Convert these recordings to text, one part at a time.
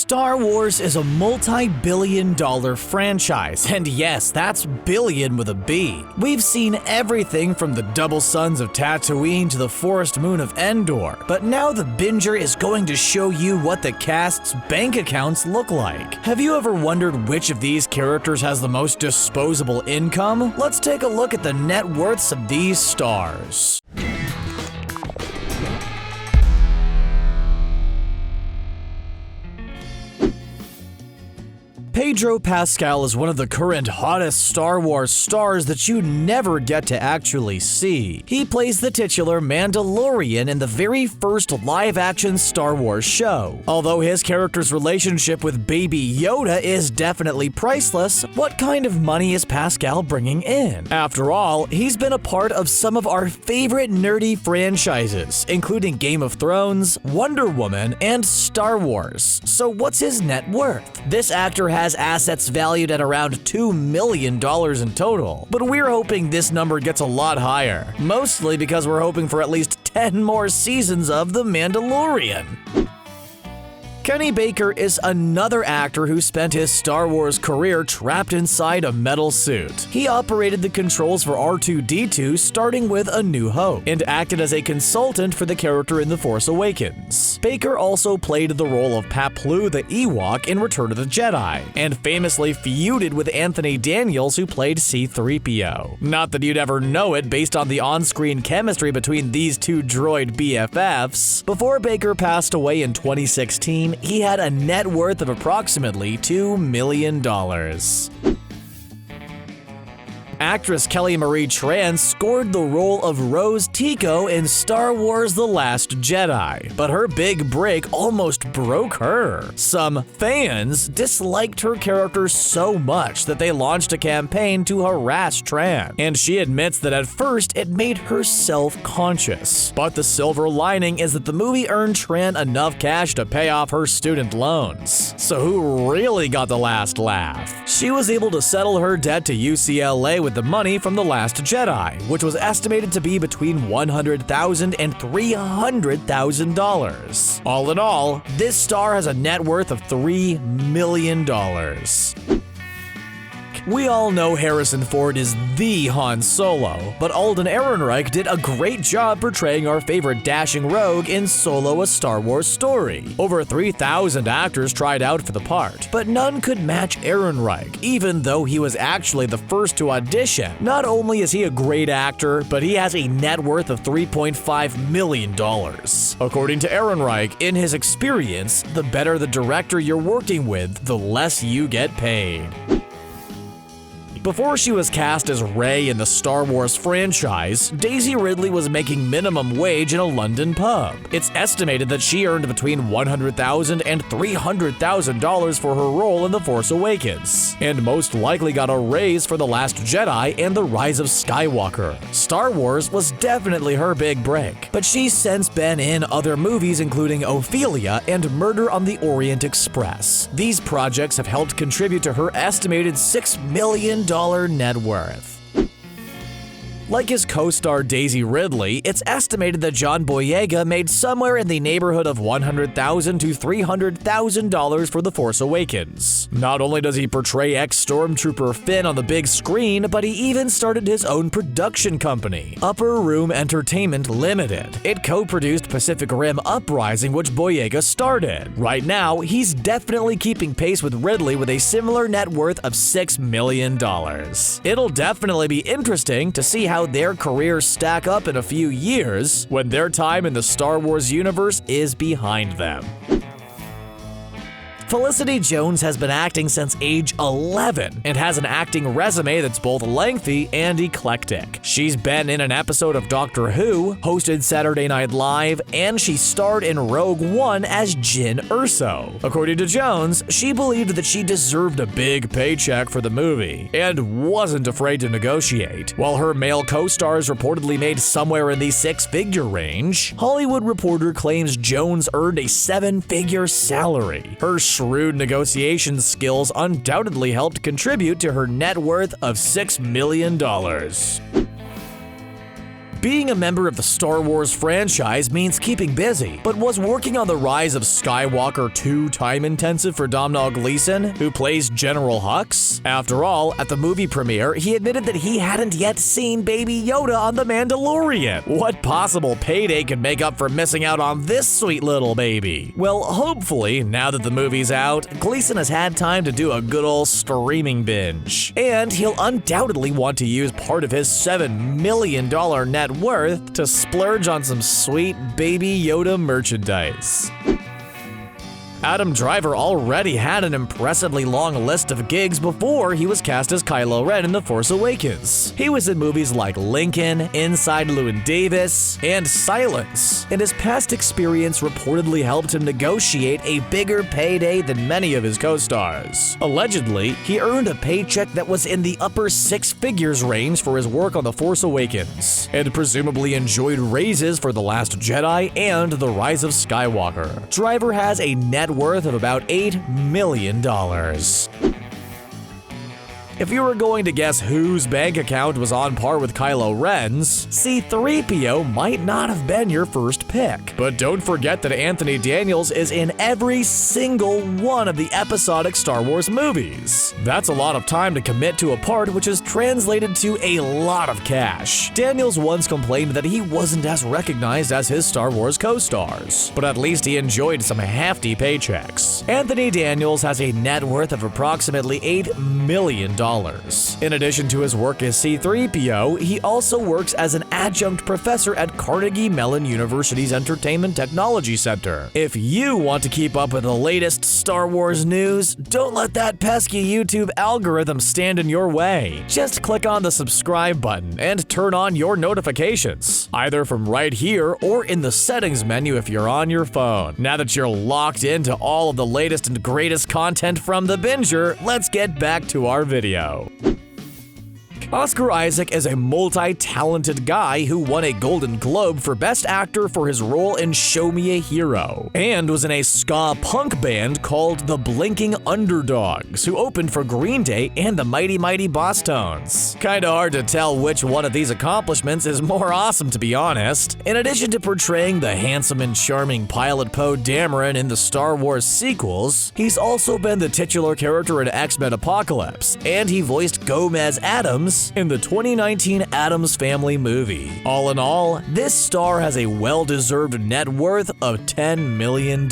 Star Wars is a multi-billion-dollar franchise, and yes, that's billion with a B. We've seen everything from the double suns of Tatooine to the forest moon of Endor, but now the Binger is going to show you what the cast's bank accounts look like. Have you ever wondered which of these characters has the most disposable income? Let's take a look at the net worths of these stars. Pedro Pascal is one of the current hottest Star Wars stars that you never get to actually see. He plays the titular Mandalorian in the very first live-action Star Wars show. Although his character's relationship with Baby Yoda is definitely priceless, what kind of money is Pascal bringing in? After all, he's been a part of some of our favorite nerdy franchises, including Game of Thrones, Wonder Woman, and Star Wars. So what's his net worth? This actor has assets valued at around $2 million in total, but we're hoping this number gets a lot higher, mostly because we're hoping for at least 10 more seasons of The Mandalorian. Kenny Baker is another actor who spent his Star Wars career trapped inside a metal suit. He operated the controls for R2-D2 starting with A New Hope, and acted as a consultant for the character in The Force Awakens. Baker also played the role of Paplu the Ewok in Return of the Jedi, and famously feuded with Anthony Daniels, who played C-3PO. Not that you'd ever know it based on the on-screen chemistry between these two droid BFFs. Before Baker passed away in 2016, he had a net worth of approximately $2 million. Actress Kelly Marie Tran scored the role of Rose Tico in Star Wars The Last Jedi, but her big break almost broke her. Some fans disliked her character so much that they launched a campaign to harass Tran, and she admits that at first it made her self-conscious. But the silver lining is that the movie earned Tran enough cash to pay off her student loans. So who really got the last laugh? She was able to settle her debt to UCLA with the money from The Last Jedi, which was estimated to be between $100,000 and $300,000. All in all, this star has a net worth of $3 million. We all know Harrison Ford is the Han Solo, but Alden Ehrenreich did a great job portraying our favorite dashing rogue in Solo: A Star Wars Story. Over 3,000 actors tried out for the part, but none could match Ehrenreich, even though he was actually the first to audition. Not only is he a great actor, but he has a net worth of $3.5 million. According to Ehrenreich, in his experience, the better the director you're working with, the less you get paid. Before she was cast as Rey in the Star Wars franchise, Daisy Ridley was making minimum wage in a London pub. It's estimated that she earned between $100,000 and $300,000 for her role in The Force Awakens, and most likely got a raise for The Last Jedi and The Rise of Skywalker. Star Wars was definitely her big break, but she's since been in other movies including Ophelia and Murder on the Orient Express. These projects have helped contribute to her estimated $6 million net worth. Like his co-star Daisy Ridley, it's estimated that John Boyega made somewhere in the neighborhood of $100,000 to $300,000 for The Force Awakens. Not only does he portray ex-Stormtrooper Finn on the big screen, but he even started his own production company, Upper Room Entertainment Limited. It co-produced Pacific Rim Uprising, which Boyega starred in. Right now, he's definitely keeping pace with Ridley with a similar net worth of $6 million. It'll definitely be interesting to see how their careers stack up in a few years when their time in the Star Wars universe is behind them. Felicity Jones has been acting since age 11 and has an acting resume that's both lengthy and eclectic. She's been in an episode of Doctor Who, hosted Saturday Night Live, and she starred in Rogue One as Jyn Erso. According to Jones, she believed that she deserved a big paycheck for the movie and wasn't afraid to negotiate. While her male co-stars reportedly made somewhere in the six-figure range, Hollywood Reporter claims Jones earned a seven-figure salary. Her shrewd negotiation skills undoubtedly helped contribute to her net worth of $6 million. Being a member of the Star Wars franchise means keeping busy, but was working on The Rise of Skywalker too time-intensive for Declan Gleeson, who plays General Hux? After all, at the movie premiere, he admitted that he hadn't yet seen Baby Yoda on The Mandalorian. What possible payday could make up for missing out on this sweet little baby? Well, hopefully, now that the movie's out, Gleeson has had time to do a good old streaming binge. And he'll undoubtedly want to use part of his $7 million net worth to splurge on some sweet Baby Yoda merchandise. Adam Driver already had an impressively long list of gigs before he was cast as Kylo Ren in The Force Awakens. He was in movies like Lincoln, Inside Llewyn Davis, and Silence, and his past experience reportedly helped him negotiate a bigger payday than many of his co-stars. Allegedly, he earned a paycheck that was in the upper six figures range for his work on The Force Awakens, and presumably enjoyed raises for The Last Jedi and The Rise of Skywalker. Driver has a net worth of about $8 million. If you were going to guess whose bank account was on par with Kylo Ren's, C-3PO might not have been your first pick. But don't forget that Anthony Daniels is in every single one of the episodic Star Wars movies. That's a lot of time to commit to a part, which is translated to a lot of cash. Daniels once complained that he wasn't as recognized as his Star Wars co-stars, but at least he enjoyed some hefty paychecks. Anthony Daniels has a net worth of approximately $8 million. In addition to his work as C-3PO, he also works as an adjunct professor at Carnegie Mellon University's Entertainment Technology Center. If you want to keep up with the latest Star Wars news, don't let that pesky YouTube algorithm stand in your way. Just click on the subscribe button and turn on your notifications, either from right here or in the settings menu if you're on your phone. Now that you're locked into all of the latest and greatest content from The Binger, let's get back to our video. Oscar Isaac is a multi-talented guy who won a Golden Globe for Best Actor for his role in Show Me a Hero, and was in a ska punk band called the Blinking Underdogs, who opened for Green Day and the Mighty Mighty Bosstones. Kinda hard to tell which one of these accomplishments is more awesome, to be honest. In addition to portraying the handsome and charming pilot Poe Dameron in the Star Wars sequels, he's also been the titular character in X-Men Apocalypse, and he voiced Gomez Addams in the 2019 Addams Family movie. All in all, this star has a well-deserved net worth of $10 million.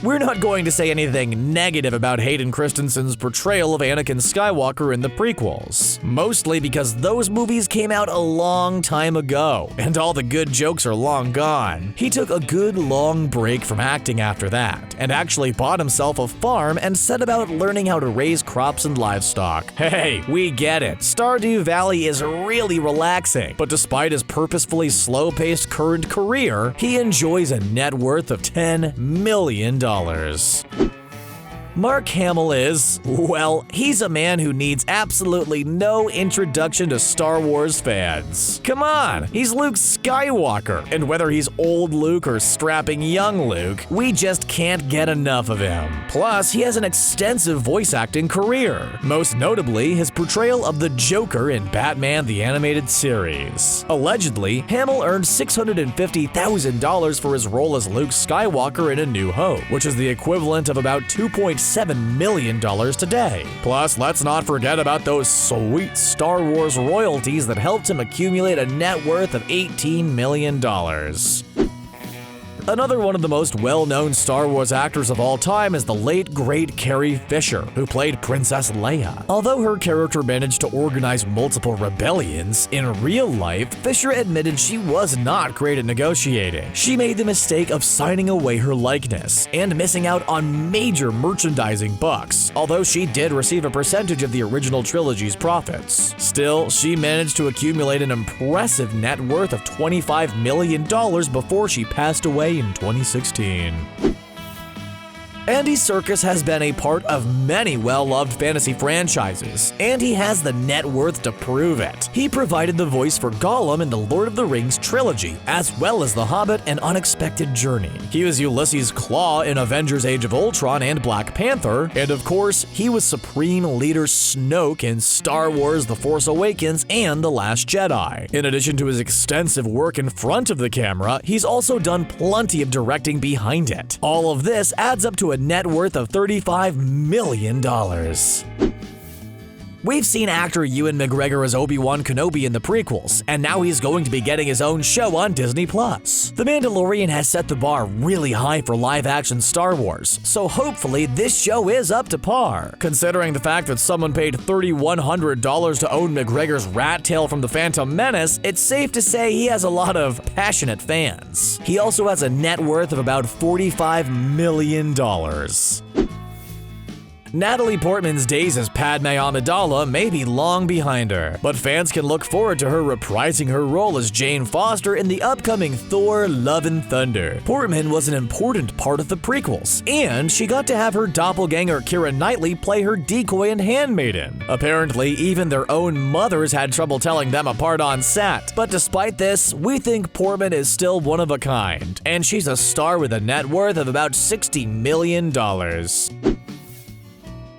We're not going to say anything negative about Hayden Christensen's portrayal of Anakin Skywalker in the prequels, mostly because those movies came out a long time ago, and all the good jokes are long gone. He took a good long break from acting after that, and actually bought himself a farm and set about learning how to raise crops and livestock. Hey, we get it. Stardew Valley is really relaxing, but despite his purposefully slow-paced current career, he enjoys a net worth of $10 million. Mark Hamill is, well, he's a man who needs absolutely no introduction to Star Wars fans. Come on, he's Luke Skywalker, and whether he's old Luke or strapping young Luke, we just can't get enough of him. Plus, he has an extensive voice acting career, most notably his portrayal of the Joker in Batman the Animated Series. Allegedly, Hamill earned $650,000 for his role as Luke Skywalker in A New Hope, which is the equivalent of about $2.7 million today. Plus, let's not forget about those sweet Star Wars royalties that helped him accumulate a net worth of $18 million. Another one of the most well-known Star Wars actors of all time is the late, great Carrie Fisher, who played Princess Leia. Although her character managed to organize multiple rebellions, in real life, Fisher admitted she was not great at negotiating. She made the mistake of signing away her likeness, and missing out on major merchandising bucks, although she did receive a percentage of the original trilogy's profits. Still, she managed to accumulate an impressive net worth of $25 million before she passed away in 2016. Andy Serkis has been a part of many well-loved fantasy franchises, and he has the net worth to prove it. He provided the voice for Gollum in the Lord of the Rings trilogy, as well as The Hobbit and Unexpected Journey. He was Ulysses Klaue in Avengers Age of Ultron and Black Panther, and of course, he was Supreme Leader Snoke in Star Wars The Force Awakens and The Last Jedi. In addition to his extensive work in front of the camera, he's also done plenty of directing behind it. All of this adds up to a net worth of $35 million. We've seen actor Ewan McGregor as Obi-Wan Kenobi in the prequels, and now he's going to be getting his own show on Disney+. The Mandalorian has set the bar really high for live-action Star Wars, so hopefully this show is up to par. Considering the fact that someone paid $3,100 to own McGregor's rat tail from The Phantom Menace, it's safe to say he has a lot of passionate fans. He also has a net worth of about $45 million. Natalie Portman's days as Padme Amidala may be long behind her, but fans can look forward to her reprising her role as Jane Foster in the upcoming Thor: Love and Thunder. Portman was an important part of the prequels, and she got to have her doppelganger Keira Knightley play her decoy and handmaiden. Apparently, even their own mothers had trouble telling them apart on set, but despite this, we think Portman is still one of a kind, and she's a star with a net worth of about $60 million.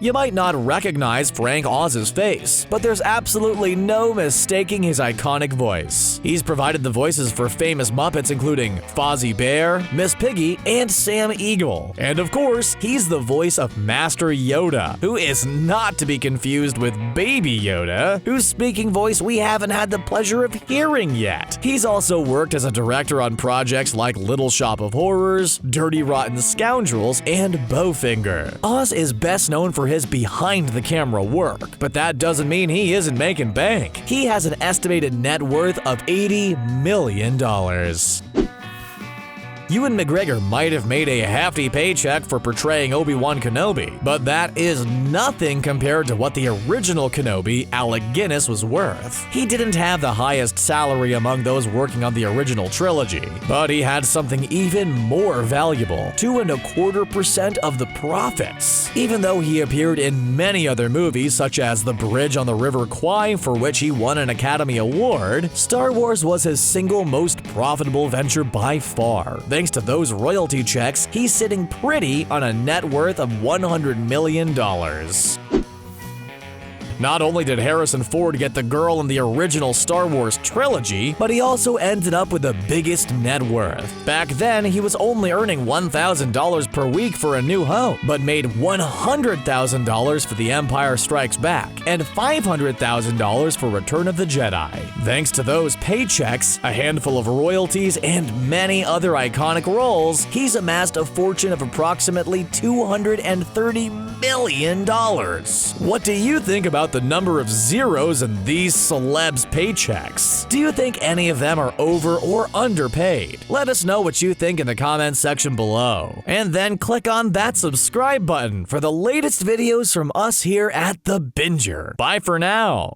You might not recognize Frank Oz's face, but there's absolutely no mistaking his iconic voice. He's provided the voices for famous Muppets including Fozzie Bear, Miss Piggy, and Sam Eagle. And of course, he's the voice of Master Yoda, who is not to be confused with Baby Yoda, whose speaking voice we haven't had the pleasure of hearing yet. He's also worked as a director on projects like Little Shop of Horrors, Dirty Rotten Scoundrels, and Bowfinger. Oz is best known for his behind-the-camera work, but that doesn't mean he isn't making bank. He has an estimated net worth of $80 million. Ewan McGregor might have made a hefty paycheck for portraying Obi-Wan Kenobi, but that is nothing compared to what the original Kenobi, Alec Guinness, was worth. He didn't have the highest salary among those working on the original trilogy, but he had something even more valuable, 2.25% of the profits. Even though he appeared in many other movies such as The Bridge on the River Kwai, for which he won an Academy Award, Star Wars was his single most profitable venture by far. Thanks to those royalty checks, he's sitting pretty on a net worth of $100 million. Not only did Harrison Ford get the girl in the original Star Wars trilogy, but he also ended up with the biggest net worth. Back then, he was only earning $1,000 per week for A New Hope, but made $100,000 for The Empire Strikes Back and $500,000 for Return of the Jedi. Thanks to those paychecks, a handful of royalties, and many other iconic roles, he's amassed a fortune of approximately $230 million. What do you think about the number of zeros in these celebs' paychecks? Do you think any of them are over or underpaid? Let us know what you think in the comments section below. And then click on that subscribe button for the latest videos from us here at The Binger. Bye for now.